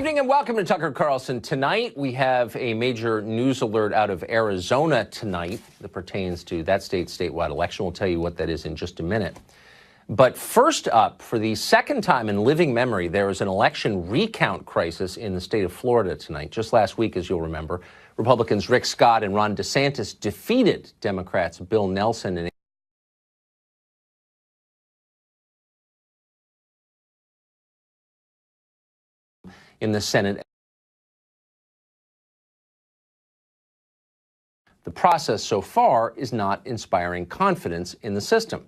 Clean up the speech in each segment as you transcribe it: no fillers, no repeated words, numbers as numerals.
evening and welcome to Tucker Carlson. Tonight, we have a major news alert out of Arizona tonight that pertains to that state's statewide election. We'll tell you what that is in just a minute. But first up, for the second time in living memory, there is an election recount crisis in the state of Florida tonight. Just last week, as you'll remember, Republicans Rick Scott and Ron DeSantis defeated Democrats Bill Nelson and in the Senate. The process so far is not inspiring confidence in the system.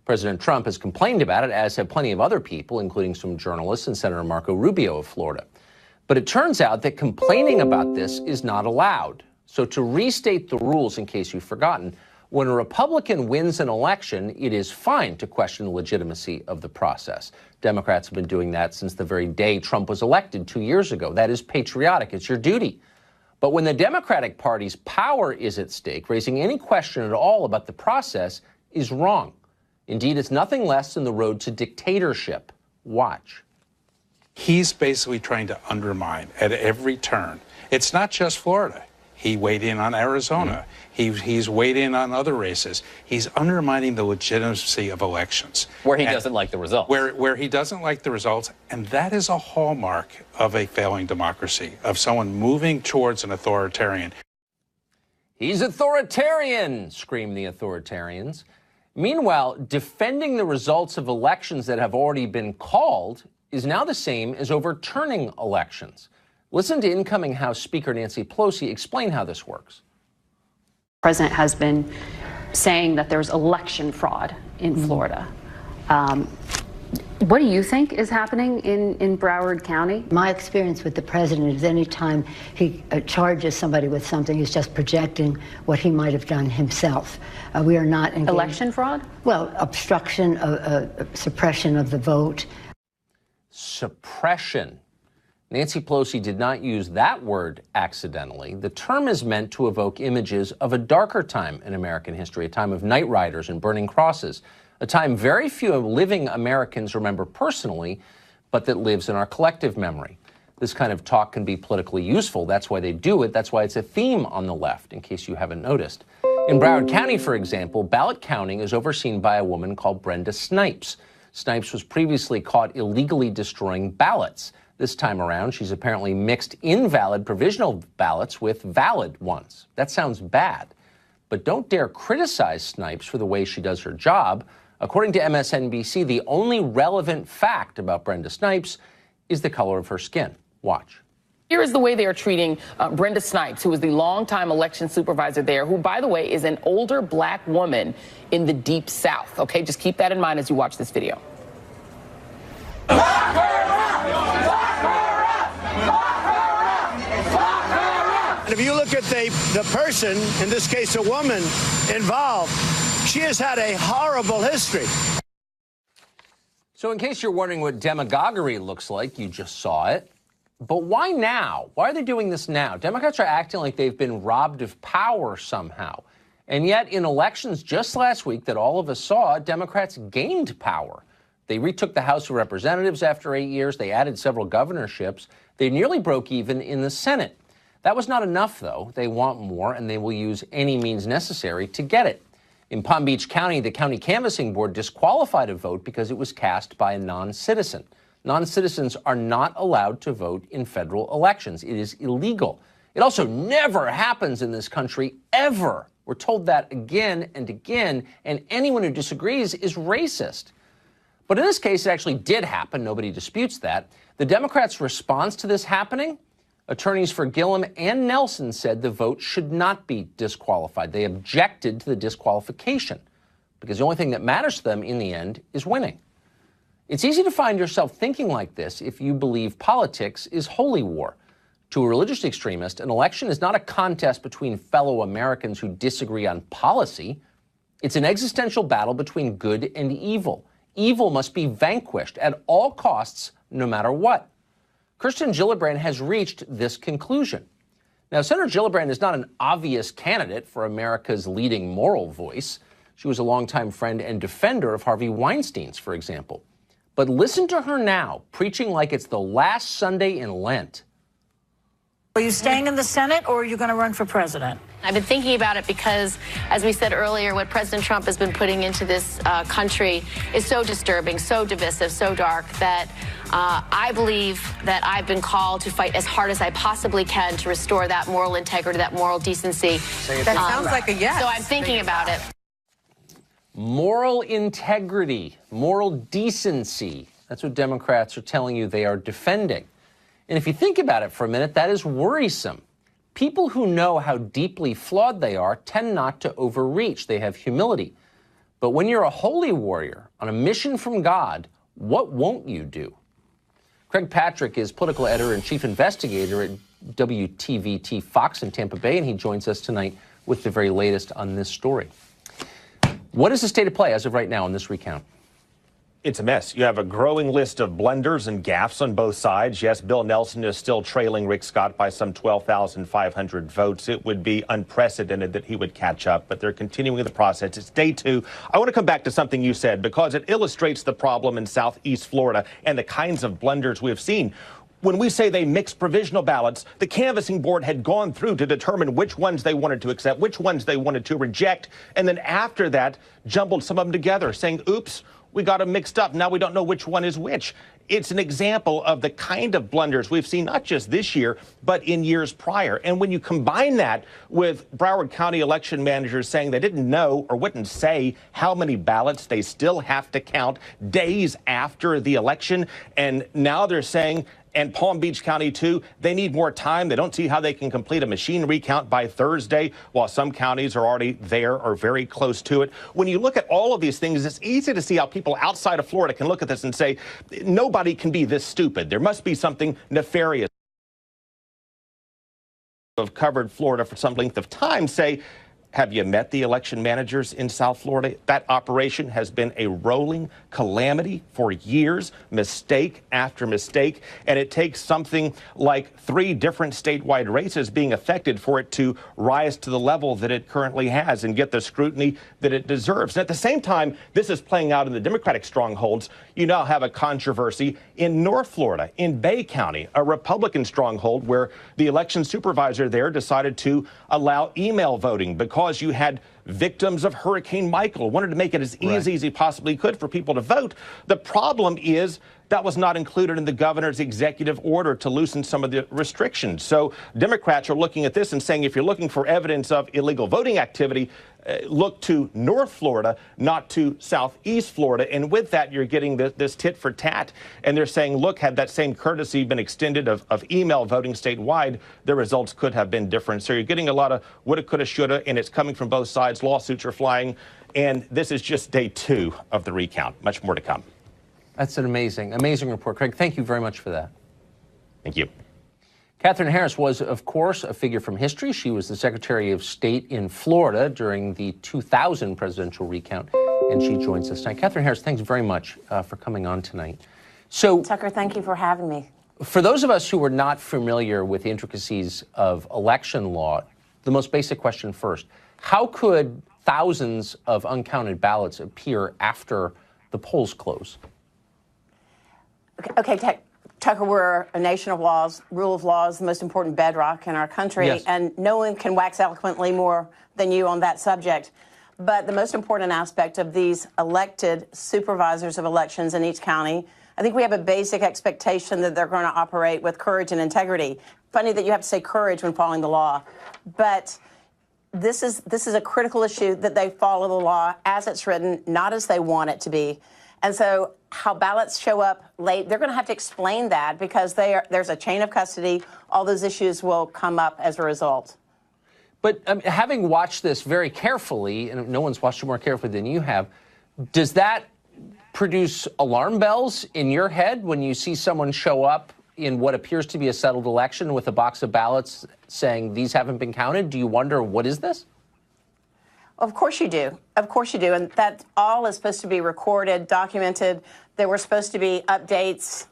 President Trump has complained about it, as have plenty of other people, including some journalists and Senator Marco Rubio of Florida. But it turns out that complaining about this is not allowed. So to restate the rules, in case you've forgotten, when a Republican wins an election, it is fine to question the legitimacy of the process. Democrats have been doing that since the very day Trump was elected 2 years ago. That is patriotic. It's your duty. But when the Democratic Party's power is at stake, raising any question at all about the process is wrong. Indeed, it's nothing less than the road to dictatorship. Watch. He's basically trying to undermine at every turn. It's not just Florida. He weighed in on Arizona. He's weighed in on other races. He's undermining the legitimacy of elections. Where he doesn't like the results. Where he doesn't like the results. And that is a hallmark of a failing democracy, of someone moving towards an authoritarian. He's authoritarian, scream the authoritarians. Meanwhile, defending the results of elections that have already been called is now the same as overturning elections. Listen to incoming House Speaker Nancy Pelosi explain how this works. The president has been saying that there's election fraud in Florida. What do you think is happening in Broward County? My experience with the president is any time he charges somebody with something, he's just projecting what he might have done himself. We are not engaged. Election fraud? Well, obstruction, suppression of the vote. Suppression. Nancy Pelosi did not use that word accidentally. The term is meant to evoke images of a darker time in American history, a time of night riders and burning crosses, a time very few living Americans remember personally, but that lives in our collective memory. This kind of talk can be politically useful. That's why they do it. That's why it's a theme on the left, in case you haven't noticed. In Broward County, for example, ballot counting is overseen by a woman called Brenda Snipes. Snipes was previously caught illegally destroying ballots. This time around, she's apparently mixed invalid provisional ballots with valid ones. That sounds bad. But don't dare criticize Snipes for the way she does her job. According to MSNBC, the only relevant fact about Brenda Snipes is the color of her skin. Watch. Here is the way they are treating Brenda Snipes, who is the longtime election supervisor there, who, by the way, is an older black woman in the Deep South. Okay, just keep that in mind as you watch this video. If you look at the person, in this case a woman, involved, she has had a horrible history. So in case you're wondering what demagoguery looks like, you just saw it. But why now? Why are they doing this now? Democrats are acting like they've been robbed of power somehow. And yet in elections just last week that all of us saw, Democrats gained power. They retook the House of Representatives after 8 years. They added several governorships. They nearly broke even in the Senate. That was not enough, though. They want more, and they will use any means necessary to get it. In Palm Beach County, the county canvassing board disqualified a vote because it was cast by a non-citizen. Non-citizens are not allowed to vote in federal elections. It is illegal. It also never happens in this country, ever. We're told that again and again, and anyone who disagrees is racist. But in this case, it actually did happen. Nobody disputes that. The Democrats' response to this happening? Attorneys for Gillum and Nelson said the vote should not be disqualified. They objected to the disqualification because the only thing that matters to them in the end is winning. It's easy to find yourself thinking like this if you believe politics is holy war. To a religious extremist, an election is not a contest between fellow Americans who disagree on policy. It's an existential battle between good and evil. Evil must be vanquished at all costs, no matter what. Kirsten Gillibrand has reached this conclusion. Now, Senator Gillibrand is not an obvious candidate for America's leading moral voice. She was a longtime friend and defender of Harvey Weinstein's, for example. But listen to her now, preaching like it's the last Sunday in Lent. Are you staying in the Senate, or are you going to run for president? I've been thinking about it because, as we said earlier, what President Trump has been putting into this country is so disturbing, so divisive, so dark that I believe that I've been called to fight as hard as I possibly can to restore that moral integrity, that moral decency. That sounds like a yes. So I'm thinking about it. Moral integrity, moral decency. That's what Democrats are telling you they are defending. And if you think about it for a minute, that is worrisome. People who know how deeply flawed they are tend not to overreach. They have humility. But when you're a holy warrior on a mission from God, what won't you do? Craig Patrick is political editor and chief investigator at WTVT Fox in Tampa Bay, and he joins us tonight with the very latest on this story. What is the state of play as of right now in this recount? It's a mess. You have a growing list of blunders and gaffes on both sides. Yes, Bill Nelson is still trailing Rick Scott by some 12,500 votes. It would be unprecedented that he would catch up, but they're continuing the process. It's day 2. I want to come back to something you said because it illustrates the problem in Southeast Florida and the kinds of blunders we've seen. When we say they mixed provisional ballots, the canvassing board had gone through to determine which ones they wanted to accept, which ones they wanted to reject, and then after that, jumbled some of them together, saying, oops, we got them mixed up. Now we don't know which one is which. It's an example of the kind of blunders we've seen not just this year, but in years prior. And when you combine that with Broward County election managers saying they didn't know or wouldn't say how many ballots they still have to count days after the election, and now they're saying, and Palm Beach County, too, they need more time. They don't see how they can complete a machine recount by Thursday, while some counties are already there or very close to it. When you look at all of these things, it's easy to see how people outside of Florida can look at this and say, nobody can be this stupid. There must be something nefarious. Have covered Florida for some length of time say, have you met the election managers in South Florida? That operation has been a rolling calamity for years, mistake after mistake, and it takes something like 3 different statewide races being affected for it to rise to the level that it currently has and get the scrutiny that it deserves. And at the same time, this is playing out in the Democratic strongholds. You now have a controversy in North Florida, in Bay County, a Republican stronghold where the election supervisor there decided to allow email voting because you had victims of Hurricane Michael, wanted to make it as easy as he possibly could for people to vote. The problem is that was not included in the governor's executive order to loosen some of the restrictions. So Democrats are looking at this and saying, if you're looking for evidence of illegal voting activity, look to North Florida, not to Southeast Florida. And with that, you're getting this tit for tat. And they're saying, look, had that same courtesy been extended of email voting statewide, the results could have been different. So you're getting a lot of woulda, coulda, shoulda, and it's coming from both sides. Lawsuits are flying. And this is just day 2 of the recount. Much more to come. That's an amazing report. Craig, thank you very much for that. Thank you. Katherine Harris was, of course, a figure from history. She was the Secretary of State in Florida during the 2000 presidential recount, and she joins us tonight. Katherine Harris, thanks very much for coming on tonight. So, Tucker, thank you for having me. For those of us who are not familiar with the intricacies of election law, the most basic question first, how could thousands of uncounted ballots appear after the polls close? Okay, Tucker, we're a nation of laws. Rule of law is the most important bedrock in our country, yes. And no one can wax eloquently more than you on that subject. But the most important aspect of these elected supervisors of elections in each county, I think we have a basic expectation that they're going to operate with courage and integrity. Funny that you have to say courage when following the law, but this is a critical issue that they follow the law as it's written, not as they want it to be. And so how ballots show up late, they're going to have to explain that because there's a chain of custody. All those issues will come up as a result. But having watched this very carefully, and no one's watched it more carefully than you have, does that produce alarm bells in your head when you see someone show up in what appears to be a settled election with a box of ballots saying these haven't been counted? Do you wonder, what is this? Of course you do. Of course you do. And that all is supposed to be recorded, documented. There were supposed to be updates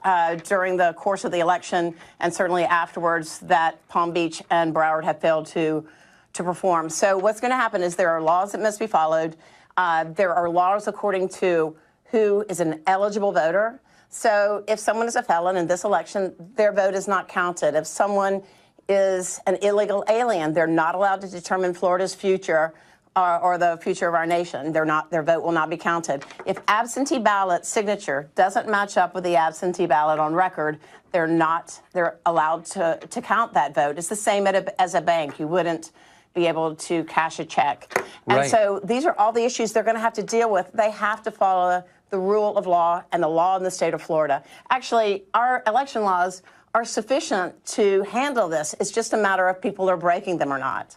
during the course of the election and certainly afterwards that Palm Beach and Broward have failed to perform. So what's going to happen is there are laws that must be followed. There are laws according to who is an eligible voter. So if someone is a felon in this election, their vote is not counted. If someone is an illegal alien, they're not allowed to determine Florida's future or the future of our nation. Their vote will not be counted. If absentee ballot signature doesn't match up with the absentee ballot on record, they're allowed to count that vote. It's the same as a bank. You wouldn't be able to cash a check. And Right. so these are all the issues they're going to have to deal with. They have to follow the rule of law and the law in the state of Florida. Actually, our election laws are sufficient to handle this. It's just a matter of people are breaking them or not.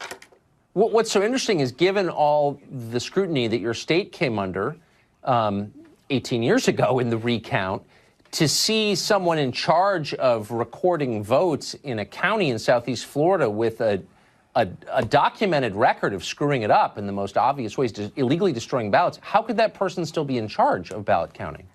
What's so interesting is, given all the scrutiny that your state came under 18 years ago in the recount, to see someone in charge of recording votes in a county in Southeast Florida with a documented record of screwing it up in the most obvious ways, illegally destroying ballots, how could that person still be in charge of ballot counting?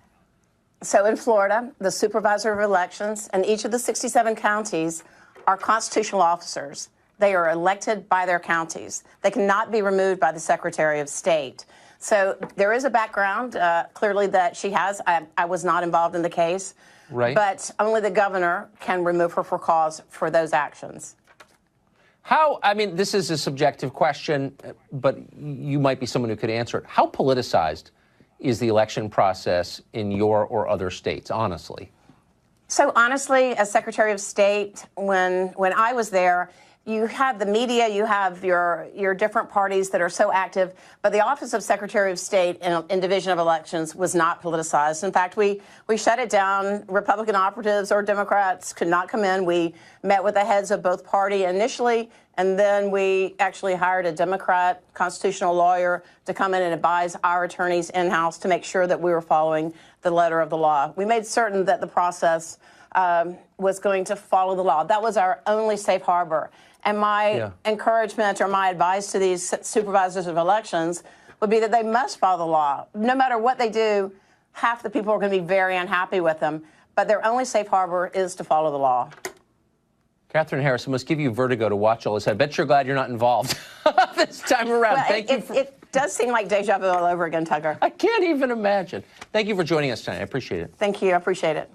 So in Florida, the supervisor of elections in each of the 67 counties are constitutional officers. They are elected by their counties. They cannot be removed by the Secretary of State. So there is a background, clearly, that she has. I was not involved in the case. Right. But only the governor can remove her for cause for those actions. I mean, this is a subjective question, but you might be someone who could answer it. How politicized is the election process in your or other states, honestly? So honestly, as Secretary of State, when I was there, you have the media, you have your different parties that are so active, but the Office of Secretary of State in Division of Elections was not politicized. In fact, we shut it down. Republican operatives or Democrats could not come in. We met with the heads of both party initially, and then we actually hired a Democrat constitutional lawyer to come in and advise our attorneys in-house to make sure that we were following the letter of the law. We made certain that the process was going to follow the law. That was our only safe harbor. And my encouragement or my advice to these supervisors of elections would be that they must follow the law. No matter what they do, half the people are going to be very unhappy with them. But their only safe harbor is to follow the law. Catherine Harris, it must give you vertigo to watch all this. I bet you're glad you're not involved this time around. Well, Thank you. It does seem like deja vu all over again, Tucker. I can't even imagine. Thank you for joining us tonight. I appreciate it. Thank you. I appreciate it.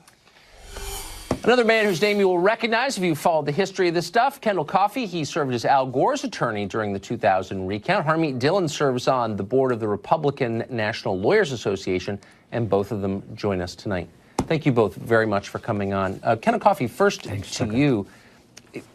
Another man whose name you will recognize if you followed the history of this stuff, Kendall Coffey. He served as Al Gore's attorney during the 2000 recount. Harmeet Dillon serves on the board of the Republican National Lawyers Association, and both of them join us tonight. Thank you both very much for coming on. Kendall Coffey, first to you.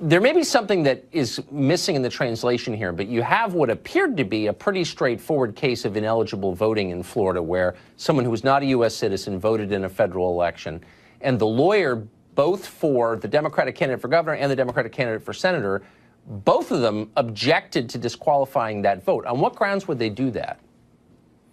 There may be something that is missing in the translation here, but you have what appeared to be a pretty straightforward case of ineligible voting in Florida, where someone who was not a U.S. citizen voted in a federal election, and the lawyer, both for the Democratic candidate for governor and the Democratic candidate for senator, both of them objected to disqualifying that vote. On what grounds would they do that?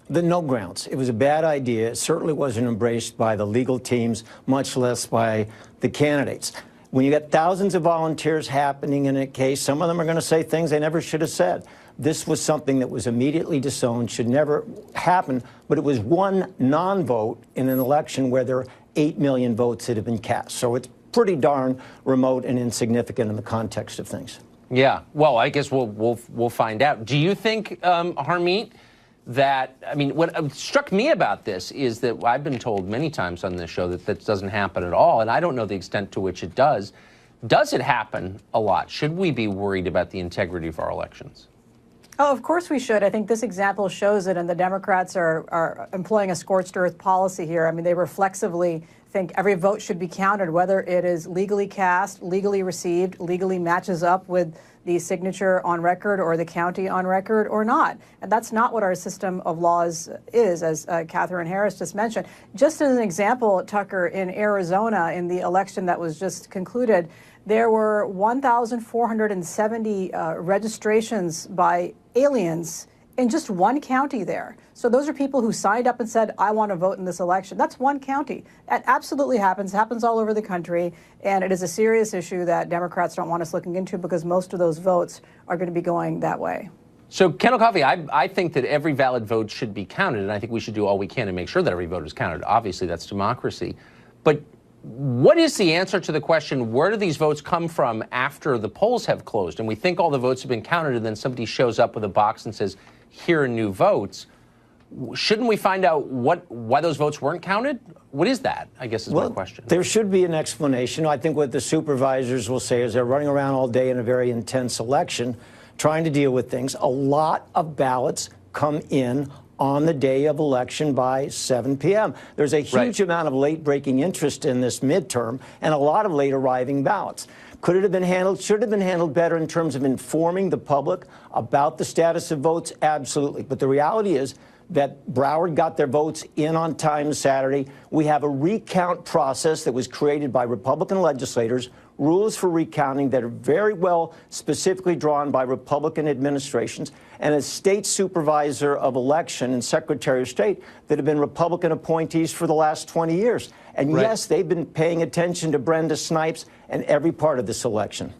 No grounds. It was a bad idea. It certainly wasn't embraced by the legal teams, much less by the candidates. When you get thousands of volunteers happening in a case, some of them are going to say things they never should have said. This was something that was immediately disowned, should never happen, but it was one non-vote in an election where there are 8 million votes that have been cast. So it's pretty darn remote and insignificant in the context of things. Yeah, well, I guess we'll find out. Do you think, Harmeet, that, I mean, what struck me about this is that I've been told many times on this show that that doesn't happen at all, and I don't know the extent to which it does. Does it happen a lot? Should we be worried about the integrity of our elections? Oh, of course we should. I think this example shows it, and the Democrats are employing a scorched earth policy here. I mean, they reflexively think every vote should be counted, whether it is legally cast, legally received, legally matches up with the signature on record or the county on record or not. And that's not what our system of laws is, as Catherine Harris just mentioned. Just as an example, Tucker, in Arizona, in the election that was just concluded, there were 1,470 registrations by aliens in just one county there. So those are people who signed up and said, I want to vote in this election. That's one county. That absolutely happens all over the country. And it is a serious issue that Democrats don't want us looking into, because most of those votes are going to be going that way. So, Kendall Coffey, I think that every valid vote should be counted, and I think we should do all we can to make sure that every vote is counted. Obviously, that's democracy. But what is the answer to the question, where do these votes come from after the polls have closed? And we think all the votes have been counted, and then somebody shows up with a box and says, here are new votes. Shouldn't we find out why those votes weren't counted? What is that, I guess, is my question. There should be an explanation. I think what the supervisors will say is they're running around all day in a very intense election trying to deal with things. A lot of ballots come in on the day of election by 7 p.m. There's a huge amount of late-breaking interest in this midterm and a lot of late-arriving ballots. Could it have been handled? Should it have been handled better in terms of informing the public about the status of votes? Absolutely. But the reality is that Broward got their votes in on time Saturday. We have a recount process that was created by Republican legislators, rules for recounting that are very well specifically drawn by Republican administrations, and a state supervisor of election and secretary of state that have been Republican appointees for the last 20 years. And yes, they've been paying attention to Brenda Snipes and every part of this election.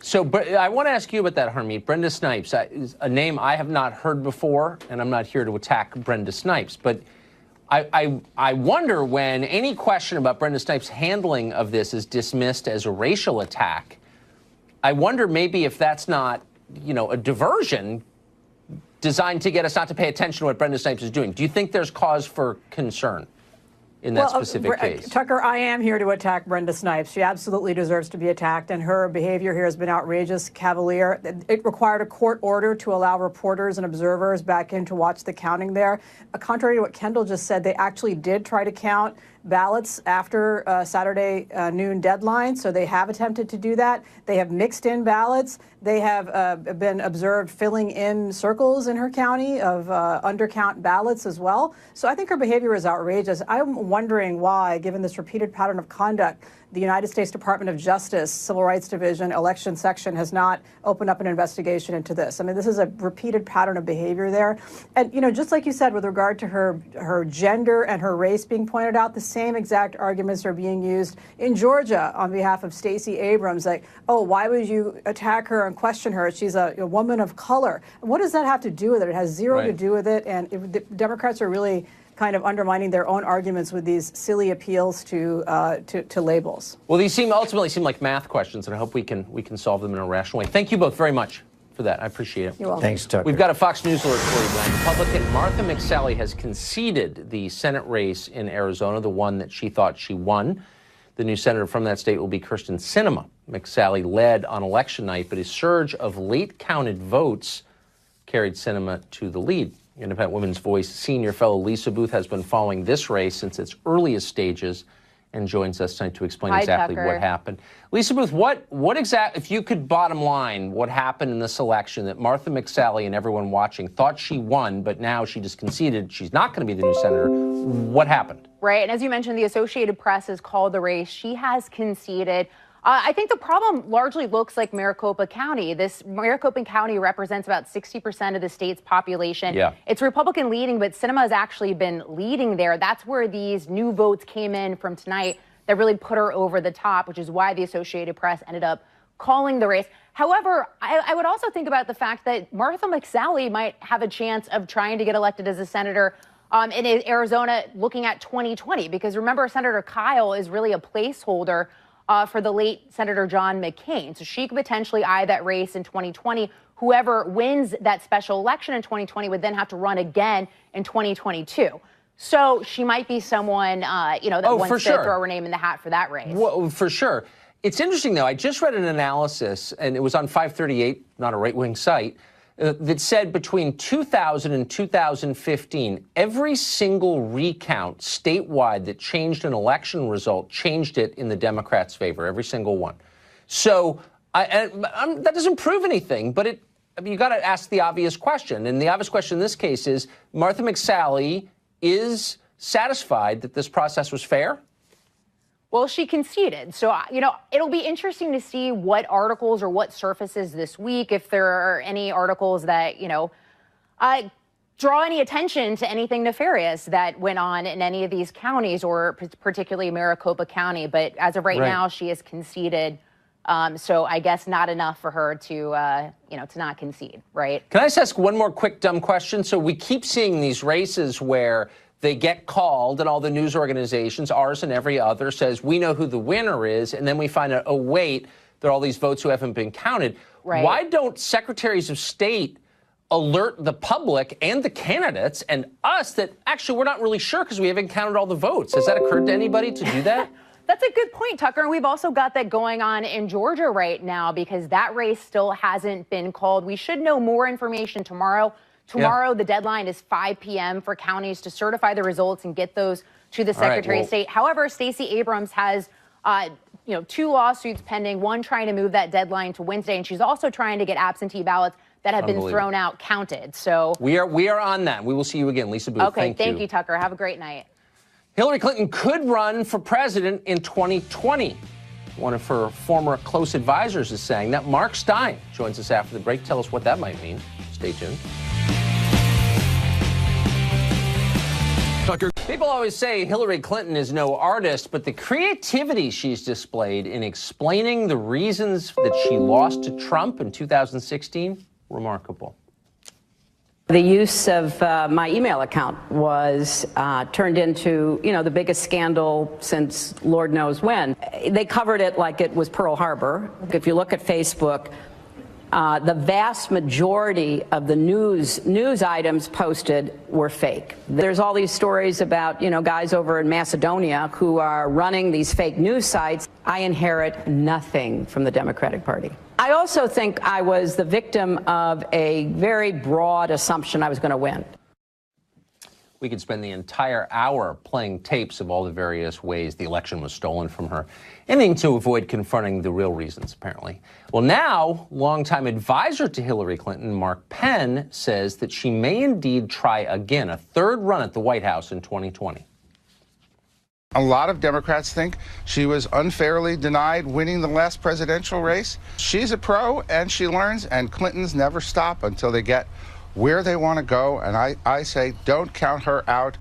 So, but I want to ask you about that, Harmeet. Brenda Snipes is a name I have not heard before, and I'm not here to attack Brenda Snipes, but I wonder when any question about Brenda Snipes' handling of this is dismissed as a racial attack, I wonder maybe if that's not, a diversion designed to get us not to pay attention to what Brenda Snipes is doing. Do you think there's cause for concern in that specific case? Tucker, I am here to attack Brenda Snipes. She absolutely deserves to be attacked, and her behavior here has been outrageous, cavalier. It required a court order to allow reporters and observers back in to watch the counting there. Contrary to what Kendall just said, they actually did try to count ballots after Saturday noon deadline, so they have attempted to do that. They have mixed in ballots. They have been observed filling in circles in her county of undercount ballots as well. So I think her behavior is outrageous. I'm wondering why, given this repeated pattern of conduct, the United States Department of Justice, Civil Rights Division, Election Section has not opened up an investigation into this. I mean, this is a repeated pattern of behavior there. And, just like you said, with regard to her gender and her race being pointed out, the same exact arguments are being used in Georgia on behalf of Stacey Abrams. Like, oh, why would you attack her and question her? She's a woman of color. What does that have to do with it? It has zero to do with it. And the Democrats are really kind of undermining their own arguments with these silly appeals to labels. Well, these ultimately seem like math questions, and I hope we can solve them in a rational way. Thank you both very much for that. I appreciate it. You're welcome. Thanks, Tucker. We've got a Fox News alert for you, Glenn. Republican Martha McSally has conceded the Senate race in Arizona, the one that she thought she won. The new senator from that state will be Kyrsten Sinema. McSally led on election night, but a surge of late-counted votes carried Sinema to the lead. Independent Women's Voice senior fellow Lisa Booth has been following this race since its earliest stages and joins us tonight to explain exactly what happened. Lisa Booth, what exactly, if you could bottom line what happened in this election that Martha McSally and everyone watching thought she won, but now she just conceded she's not going to be the new senator, what happened? Right, and as you mentioned, the Associated Press has called the race. She has conceded. I think the problem largely looks like Maricopa County. Maricopa County represents about 60% of the state's population. Yeah. It's Republican leading, but Sinema has actually been leading there. That's where these new votes came in from tonight that really put her over the top, which is why the Associated Press ended up calling the race. However, I would also think about the fact that Martha McSally might have a chance of trying to get elected as a senator in Arizona looking at 2020, because remember, Senator Kyle is really a placeholder for the late Senator John McCain. So she could potentially eye that race in 2020. Whoever wins that special election in 2020 would then have to run again in 2022. So she might be someone, that wants to throw her name in the hat for that race. Well, for sure. It's interesting, though. I just read an analysis, and it was on 538, not a right-wing site, that said between 2000 and 2015, every single recount statewide that changed an election result changed it in the Democrats' favor, every single one. So that doesn't prove anything, but you got to ask the obvious question. And the obvious question in this case is, Martha McSally is satisfied that this process was fair? Well, she conceded. So, it'll be interesting to see what articles or what surfaces this week, if there are any articles that, draw any attention to anything nefarious that went on in any of these counties, or particularly Maricopa County. But as of right now, she has conceded. So I guess not enough for her to not concede, right? Can I just ask one more quick dumb question? So we keep seeing these races where they get called, and all the news organizations, ours and every other, says, we know who the winner is, and then we find out, oh, wait, there are all these votes who haven't been counted. Right. Why don't secretaries of state alert the public and the candidates and us that actually we're not really sure because we haven't counted all the votes? Has that occurred to anybody to do that? That's a good point, Tucker. And we've also got that going on in Georgia right now because that race still hasn't been called. We should know more information tomorrow. Tomorrow, the deadline is 5 p.m. for counties to certify the results and get those to the Secretary of State. However, Stacey Abrams has, 2 lawsuits pending, one trying to move that deadline to Wednesday, and she's also trying to get absentee ballots that have been thrown out counted. So we are on that. We will see you again, Lisa Booth. Okay, thank you, Tucker. Have a great night. Hillary Clinton could run for president in 2020. One of her former close advisors is saying that. Mark Stein joins us after the break. Tell us what that might mean. Stay tuned. Tucker. People always say Hillary Clinton is no artist, but the creativity she's displayed in explaining the reasons that she lost to Trump in 2016, remarkable. The use of my email account was turned into, the biggest scandal since Lord knows when. They covered it like it was Pearl Harbor. If you look at Facebook, the vast majority of the news items posted were fake. There's all these stories about, guys over in Macedonia who are running these fake news sites. I inherit nothing from the Democratic Party. I also think I was the victim of a very broad assumption I was going to win. We could spend the entire hour playing tapes of all the various ways the election was stolen from her. Anything to avoid confronting the real reasons, apparently. Well, now, longtime advisor to Hillary Clinton, Mark Penn, says that she may indeed try again, a third run at the White House in 2020. A lot of Democrats think she was unfairly denied winning the last presidential race. She's a pro, and she learns, and Clintons never stop until they get where they want to go, and I say don't count her out.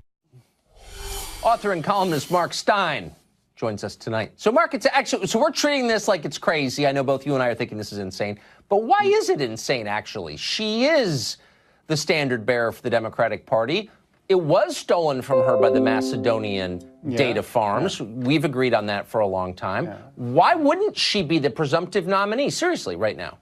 Author and columnist Mark Stein joins us tonight. So, Mark, so we're treating this like it's crazy. I know both you and I are thinking this is insane, but why is it insane, actually? She is the standard bearer for the Democratic Party. It was stolen from her by the Macedonian data farms. We've agreed on that for a long time. Why wouldn't she be the presumptive nominee, seriously, right now?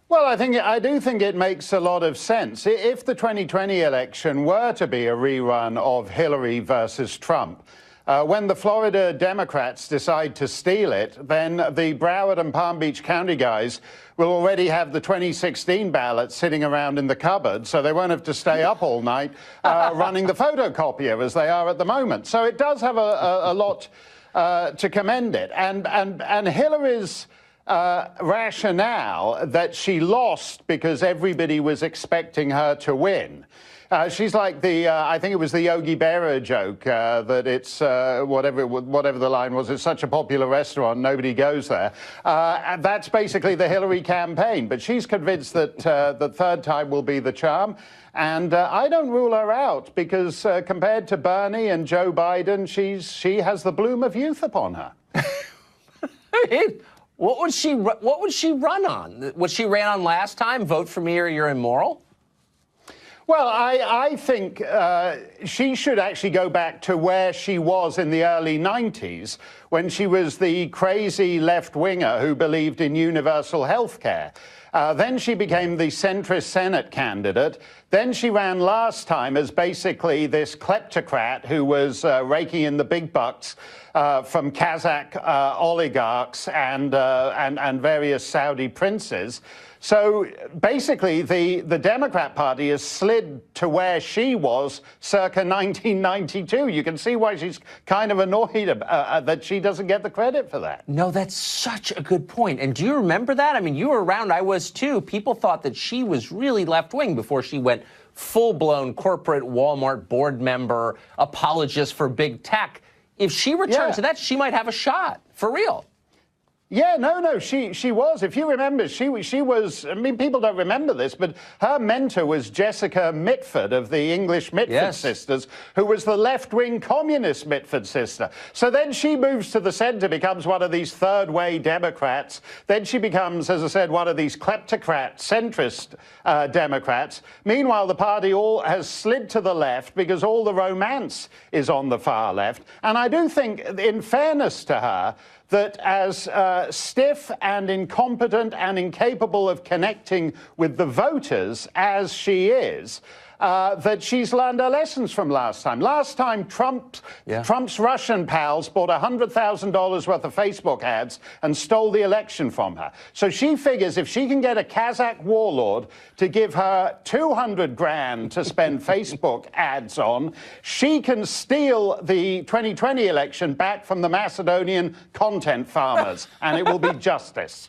Well, I do think it makes a lot of sense. If the 2020 election were to be a rerun of Hillary versus Trump, when the Florida Democrats decide to steal it, then the Broward and Palm Beach County guys will already have the 2016 ballots sitting around in the cupboard, so they won't have to stay up all night running the photocopier as they are at the moment. So it does have a lot to commend it. And Hillary's rationale that she lost because everybody was expecting her to win. She's like the, I think it was the Yogi Berra joke, that it's, whatever the line was, it's such a popular restaurant, nobody goes there. And that's basically the Hillary campaign. But she's convinced that the third time will be the charm. And I don't rule her out because compared to Bernie and Joe Biden, she has the bloom of youth upon her. What would she run on? What she ran on last time? Vote for me or you're immoral? Well, I think she should actually go back to where she was in the early 90s when she was the crazy left-winger who believed in universal health care. Then she became the centrist Senate candidate. Then she ran last time as basically this kleptocrat who was raking in the big bucks from Kazakh oligarchs and various Saudi princes. So basically, the Democrat Party has slid to where she was circa 1992. You can see why she's kind of annoyed that she doesn't get the credit for that. No, that's such a good point. And do you remember that? I mean, you were around. I was too. People thought that she was really left-wing before she went full-blown corporate Walmart board member, apologist for big tech. If she returned to that, she might have a shot, for real. Yeah, no, she was. If you remember, she was, I mean, people don't remember this, but her mentor was Jessica Mitford of the English Mitford sisters, who was the left-wing communist Mitford sister. So then she moves to the center, becomes one of these third-way Democrats. Then she becomes, as I said, one of these kleptocrat, centrist Democrats. Meanwhile, the party all has slid to the left because all the romance is on the far left. And I do think, in fairness to her, that as stiff and incompetent and incapable of connecting with the voters as she is, that she's learned her lessons from last time. Last time, Trump's Russian pals bought $100,000 worth of Facebook ads and stole the election from her. So she figures if she can get a Kazakh warlord to give her 200 grand to spend Facebook ads on, she can steal the 2020 election back from the Macedonian content farmers, and it will be justice.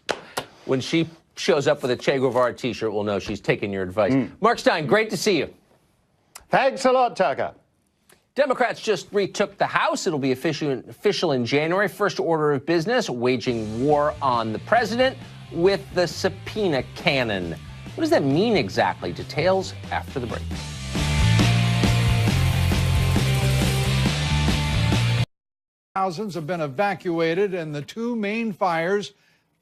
When she shows up with a Che Guevara t-shirt, we'll know she's taking your advice. Mark Stein, great to see you. Thanks a lot, Tucker. Democrats just retook the House. It'll be official in January. First order of business, waging war on the president with the subpoena cannon. What does that mean exactly? Details after the break. Thousands have been evacuated, and the two main fires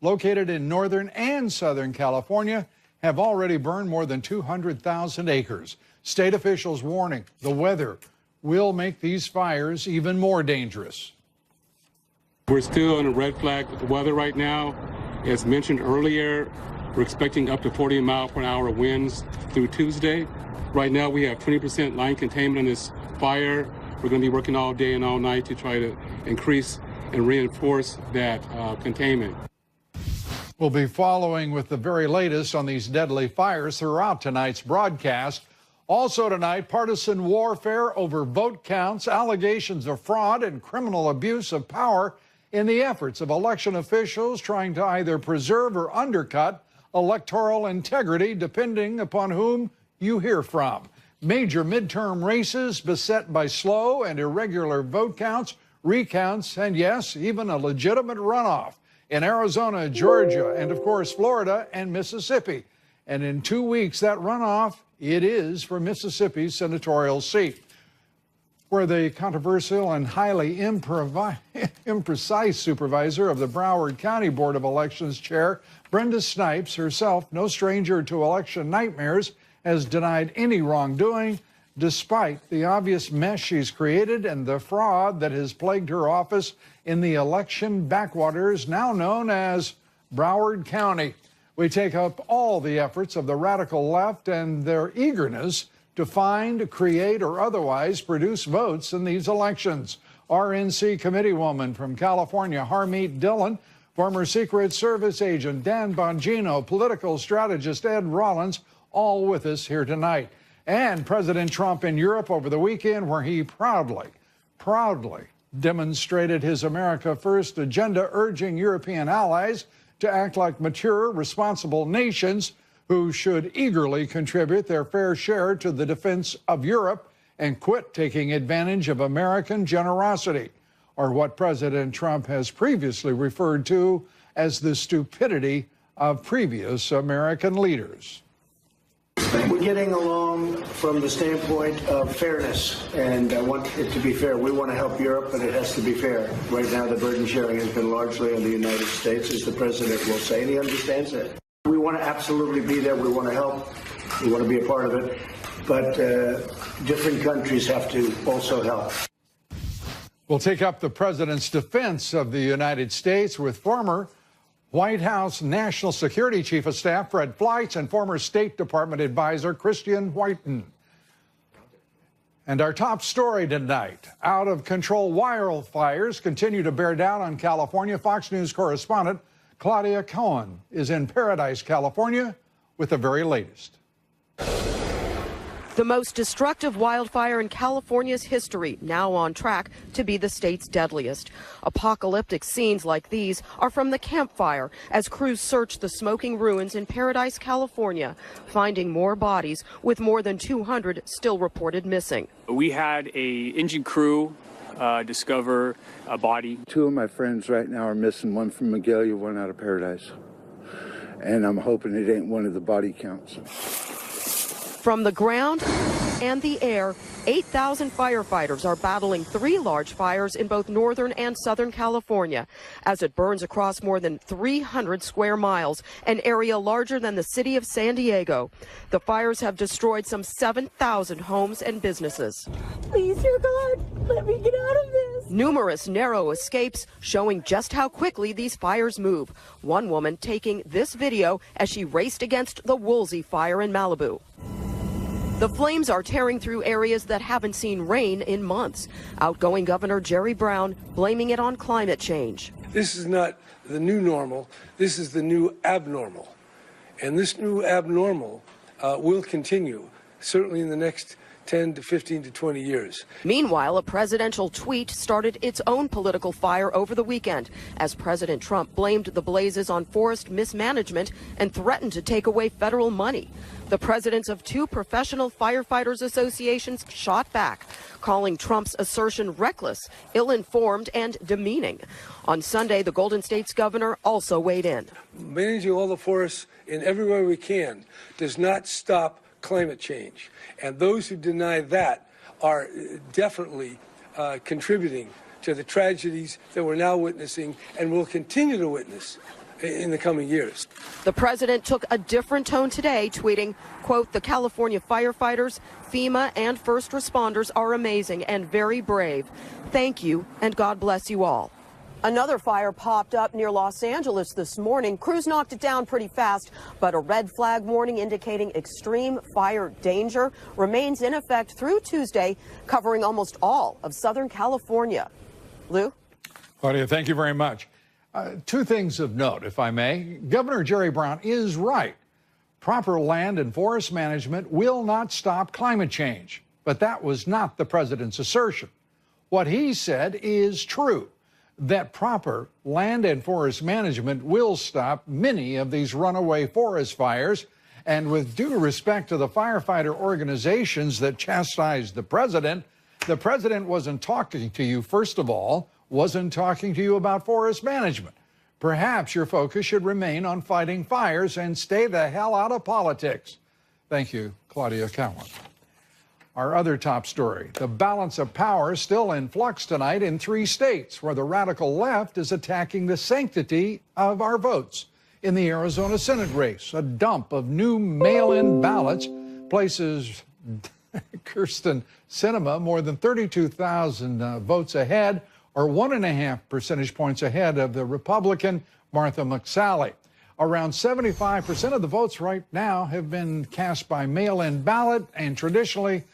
located in northern and southern California have already burned more than 200,000 acres. State officials warning the weather will make these fires even more dangerous. We're still in a red flag with the weather right now. As mentioned earlier, we're expecting up to 40-mile-per-hour winds through Tuesday. Right now, we have 20% line containment on this fire. We're going to be working all day and all night to try to increase and reinforce that containment. We'll be following with the very latest on these deadly fires throughout tonight's broadcast. Also tonight, partisan warfare over vote counts, allegations of fraud and criminal abuse of power in the efforts of election officials trying to either preserve or undercut electoral integrity, depending upon whom you hear from. Major midterm races beset by slow and irregular vote counts, recounts, and yes, even a legitimate runoff in Arizona, Georgia, and of course, Florida and Mississippi. And in 2 weeks, that runoff, it is for Mississippi's senatorial seat, where the controversial and highly imprecise supervisor of the Broward County Board of Elections chair, Brenda Snipes, herself no stranger to election nightmares, has denied any wrongdoing, despite the obvious mess she's created and the fraud that has plagued her office in the election backwaters now known as Broward County. We take up all the efforts of the radical left and their eagerness to find, create, or otherwise produce votes in these elections. RNC committeewoman from California, Harmeet Dillon, former Secret Service agent Dan Bongino, political strategist Ed Rollins, all with us here tonight. And President Trump in Europe over the weekend, where he proudly demonstrated his America First agenda, urging European allies to act like mature, responsible nations who should eagerly contribute their fair share to the defense of Europe and quit taking advantage of American generosity, or what President Trump has previously referred to as the stupidity of previous American leaders. We're getting along from the standpoint of fairness, and I want it to be fair. We want to help Europe, but it has to be fair. Right now, the burden sharing has been largely on the United States, as the president will say, and he understands that. We want to absolutely be there. We want to help. We want to be a part of it. But different countries have to also help. We'll take up the president's defense of the United States with former White House National Security Chief of Staff Fred Fleitz and former State Department advisor Christian Whiten. And our top story tonight, out-of-control wildfires continue to bear down on California. Fox News correspondent Claudia Cohen is in Paradise, California, with the very latest. The most destructive wildfire in California's history, now on track to be the state's deadliest. Apocalyptic scenes like these are from the campfire as crews search the smoking ruins in Paradise, California, finding more bodies with more than 200 still reported missing. We had an engine crew discover a body. Two of my friends right now are missing, one from Magalia, one out of Paradise. And I'm hoping it ain't one of the body counts. From the ground and the air, 8,000 firefighters are battling 3 large fires in both northern and southern California as it burns across more than 300 square miles, an area larger than the city of San Diego. The fires have destroyed some 7,000 homes and businesses. Please, dear God, let me get out of this. Numerous narrow escapes showing just how quickly these fires move. One woman taking this video as she raced against the Woolsey fire in Malibu. The flames are tearing through areas that haven't seen rain in months. Outgoing Governor Jerry Brown blaming it on climate change. This is not the new normal. This is the new abnormal. And this new abnormal will continue, certainly in the next 10 to 15 to 20 years. Meanwhile, a presidential tweet started its own political fire over the weekend as President Trump blamed the blazes on forest mismanagement and threatened to take away federal money. The presidents of two professional firefighters associations shot back, calling Trump's assertion reckless, ill-informed, and demeaning. On Sunday, the Golden State's governor also weighed in. Managing all the forests in every way we can does not stop climate change. And those who deny that are definitely contributing to the tragedies that we're now witnessing and will continue to witness in the coming years. The president took a different tone today, tweeting, quote, "The California firefighters, FEMA, and first responders are amazing and very brave. Thank you, and God bless you all." Another fire popped up near Los Angeles this morning. Crews knocked it down pretty fast, but a red flag warning indicating extreme fire danger remains in effect through Tuesday, covering almost all of Southern California. Lou? Claudia, thank you very much. Two things of note, if I may. Governor Jerry Brown is right. Proper land and forest management will not stop climate change. But that was not the president's assertion. What he said is true, that proper land and forest management will stop many of these runaway forest fires. And with due respect to the firefighter organizations that chastised the president wasn't talking to you, first of all, wasn't talking to you about forest management. Perhaps your focus should remain on fighting fires and stay the hell out of politics. Thank you, Claudia Cowan. Our other top story, the balance of power still in flux tonight in 3 states where the radical left is attacking the sanctity of our votes. In the Arizona Senate race, a dump of new mail-in ballots places Kirsten Sinema more than 32,000 votes ahead, or 1.5 percentage points ahead of the Republican Martha McSally. Around 75% of the votes right now have been cast by mail-in ballot, and traditionally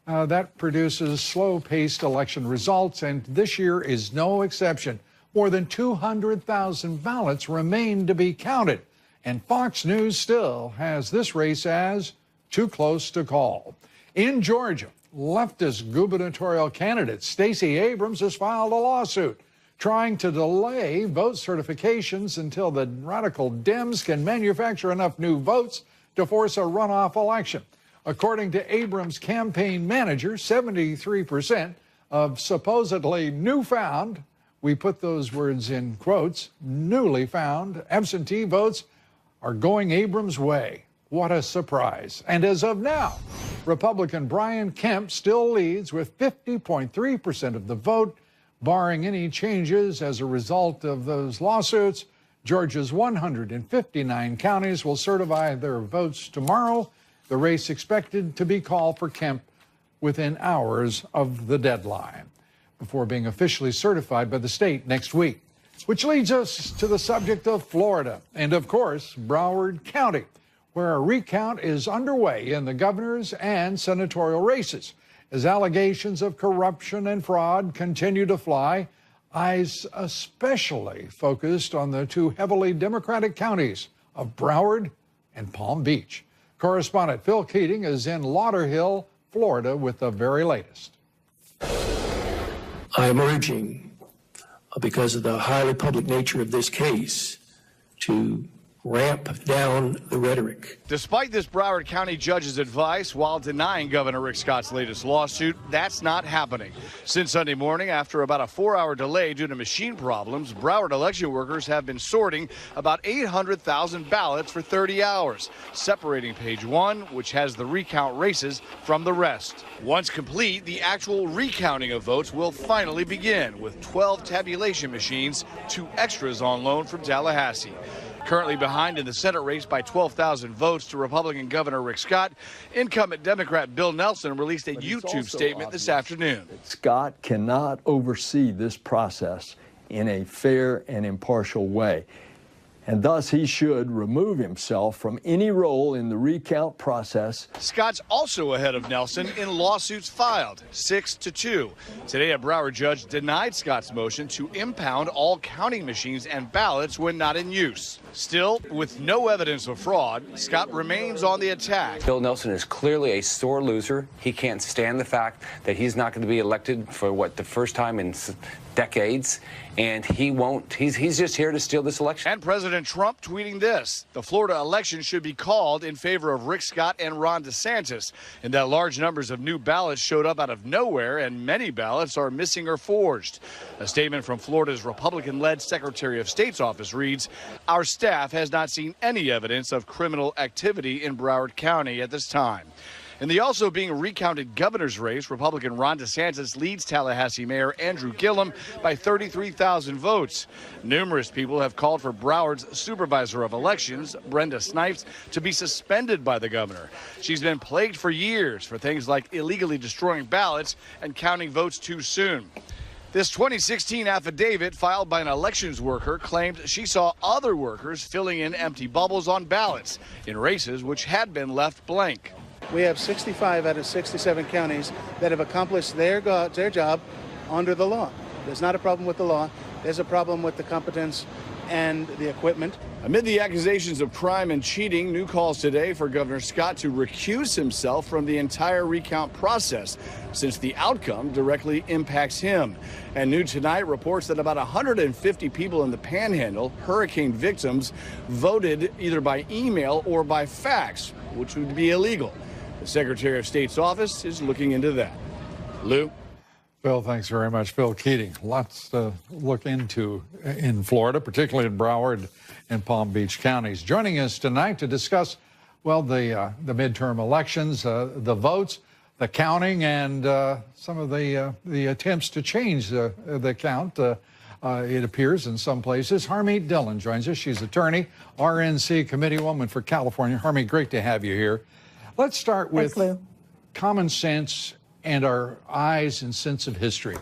that produces slow-paced election results, and this year is no exception. More than 200,000 ballots remain to be counted, and Fox News still has this race as too close to call. In Georgia, leftist gubernatorial candidate Stacey Abrams has filed a lawsuit trying to delay vote certifications until the radical Dems can manufacture enough new votes to force a runoff election. According to Abrams' campaign manager, 73% of supposedly newfound, we put those words in quotes, newly found absentee votes are going Abrams' way. What a surprise. And as of now, Republican Brian Kemp still leads with 50.3% of the vote. Barring any changes as a result of those lawsuits, Georgia's 159 counties will certify their votes tomorrow. The race expected to be called for Kemp within hours of the deadline, before being officially certified by the state next week. Which leads us to the subject of Florida and, of course, Broward County, where a recount is underway in the governor's and senatorial races. As allegations of corruption and fraud continue to fly, eyes especially focused on the 2 heavily Democratic counties of Broward and Palm Beach. Correspondent Phil Keating is in Lauderhill, Florida, with the very latest. I am urging, because of the highly public nature of this case, to ramp down the rhetoric. Despite this Broward County judge's advice, while denying Governor Rick Scott's latest lawsuit, that's not happening. Since Sunday morning, after about a 4-hour delay due to machine problems, Broward election workers have been sorting about 800,000 ballots for 30 hours, separating page 1, which has the recount races, from the rest. Once complete, the actual recounting of votes will finally begin with 12 tabulation machines, 2 extras on loan from Tallahassee. Currently behind in the Senate race by 12,000 votes to Republican Governor Rick Scott, incumbent Democrat Bill Nelson released a YouTube statement this afternoon. Scott cannot oversee this process in a fair and impartial way, and thus he should remove himself from any role in the recount process. Scott's also ahead of Nelson in lawsuits filed, 6-2. Today, a Broward judge denied Scott's motion to impound all counting machines and ballots when not in use. Still, with no evidence of fraud, Scott remains on the attack. Bill Nelson is clearly a sore loser. He can't stand the fact that he's not going to be elected for, the first time in decades, and he won't. He's just here to steal this election. And President Trump tweeting this: the Florida election should be called in favor of Rick Scott and Ron DeSantis, and that large numbers of new ballots showed up out of nowhere, and many ballots are missing or forged. A statement from Florida's Republican-led Secretary of State's office reads, "Our staff has not seen any evidence of criminal activity in Broward County at this time." In the also being recounted governor's race, Republican Ron DeSantis leads Tallahassee Mayor Andrew Gillum by 33,000 votes. Numerous people have called for Broward's supervisor of elections, Brenda Snipes, to be suspended by the governor. She's been plagued for years for things like illegally destroying ballots and counting votes too soon. This 2016 affidavit filed by an elections worker claimed she saw other workers filling in empty bubbles on ballots in races which had been left blank. We have 65 out of 67 counties that have accomplished their job under the law. There's not a problem with the law. There's a problem with the competence and the equipment. Amid the accusations of crime and cheating, new calls today for Governor Scott to recuse himself from the entire recount process, since the outcome directly impacts him. And new tonight reports that about 150 people in the Panhandle, hurricane victims, voted either by email or by fax, which would be illegal. The Secretary of State's office is looking into that. Lou? Phil, thanks very much. Phil Keating. Lots to look into in Florida, particularly in Broward and Palm Beach counties. Joining us tonight to discuss, well, the midterm elections, the votes, the counting, and some of the attempts to change the count. It appears in some places. Harmeet Dillon joins us. She's attorney, RNC committeewoman for California. Harmeet, great to have you here. Let's start with common sense and our eyes and sense of history.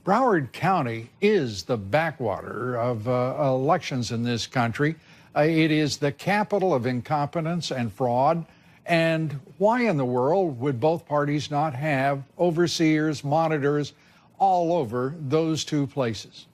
Broward County is the backwater of elections in this country. It is the capital of incompetence and fraud. And why in the world would both parties not have overseers, monitors all over those two places?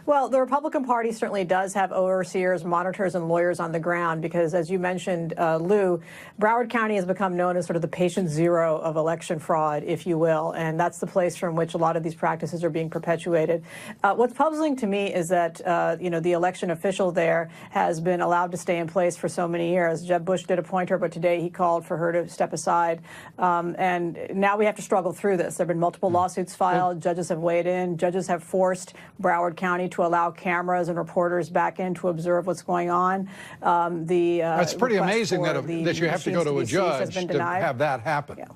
Well, the Republican Party certainly does have overseers, monitors, and lawyers on the ground because, as you mentioned, Lou, Broward County has become known as sort of the patient zero of election fraud, if you will, and that's the place from which a lot of these practices are being perpetuated. What's puzzling to me is that, the election official there has been allowed to stay in place for so many years. Jeb Bush did appoint her, but today he called for her to step aside, and now we have to struggle through this. There have been multiple lawsuits filed. Judges have weighed in. Judges have forced Broward County to allow cameras and reporters back in to observe what's going on. It's pretty amazing that you have to go to a judge to have that happen. Yeah.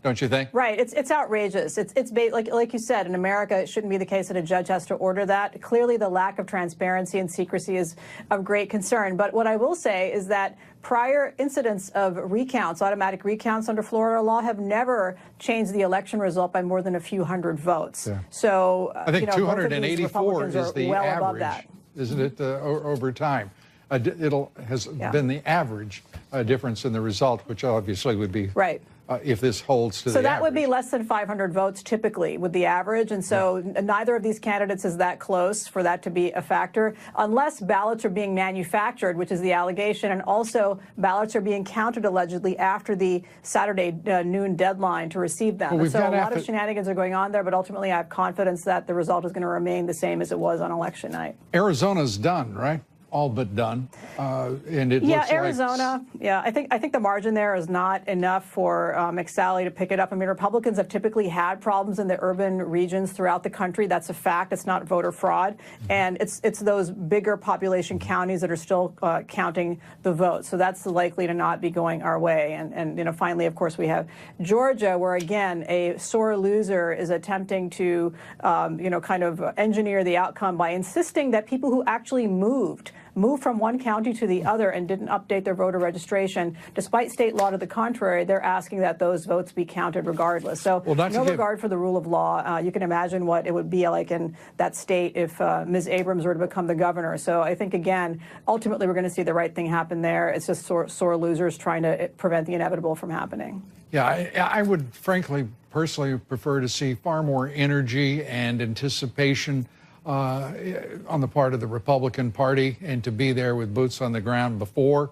Don't you think? Right. It's outrageous. It's like you said, in America, it shouldn't be the case that a judge has to order that. Clearly, the lack of transparency and secrecy is of great concern. But what I will say is that prior incidents of recounts, automatic recounts under Florida law, have never changed the election result by more than a few hundred votes. Yeah. So I think 284 is the average, isn't it, over time? It has been the average difference in the result, which obviously would be right. If this holds to the average. So that would be less than 500 votes typically with the average. And so neither of these candidates is that close for that to be a factor, unless ballots are being manufactured, which is the allegation, and also ballots are being counted allegedly after the Saturday noon deadline to receive them. Well, so a lot of shenanigans are going on there, but ultimately I have confidence that the result is going to remain the same as it was on election night. Arizona's done, right? All but done, and it looks like Arizona. Yeah, I think the margin there is not enough for McSally to pick it up. I mean, Republicans have typically had problems in the urban regions throughout the country. That's a fact. It's not voter fraud, and it's those bigger population counties that are still counting the votes. So that's likely to not be going our way. And finally, of course, we have Georgia, where again a sore loser is attempting to kind of engineer the outcome by insisting that people who actually moved moved from one county to the other and didn't update their voter registration, despite state law to the contrary, they're asking that those votes be counted regardless. So no regard for the rule of law. You can imagine what it would be like in that state if Ms. Abrams were to become the governor. So I think, again, ultimately we're going to see the right thing happen there. It's just sore losers trying to prevent the inevitable from happening. Yeah, I would frankly, personally prefer to see far more energy and anticipation on the part of the Republican Party, and to be there with boots on the ground before,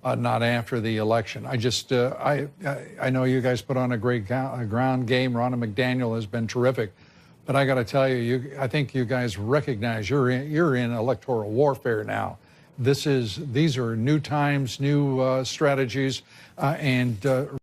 not after the election. I just, I know you guys put on a great ground game. Ronna McDaniel has been terrific, but I got to tell you, I think you guys recognize you're in electoral warfare now. These are new times, new strategies, and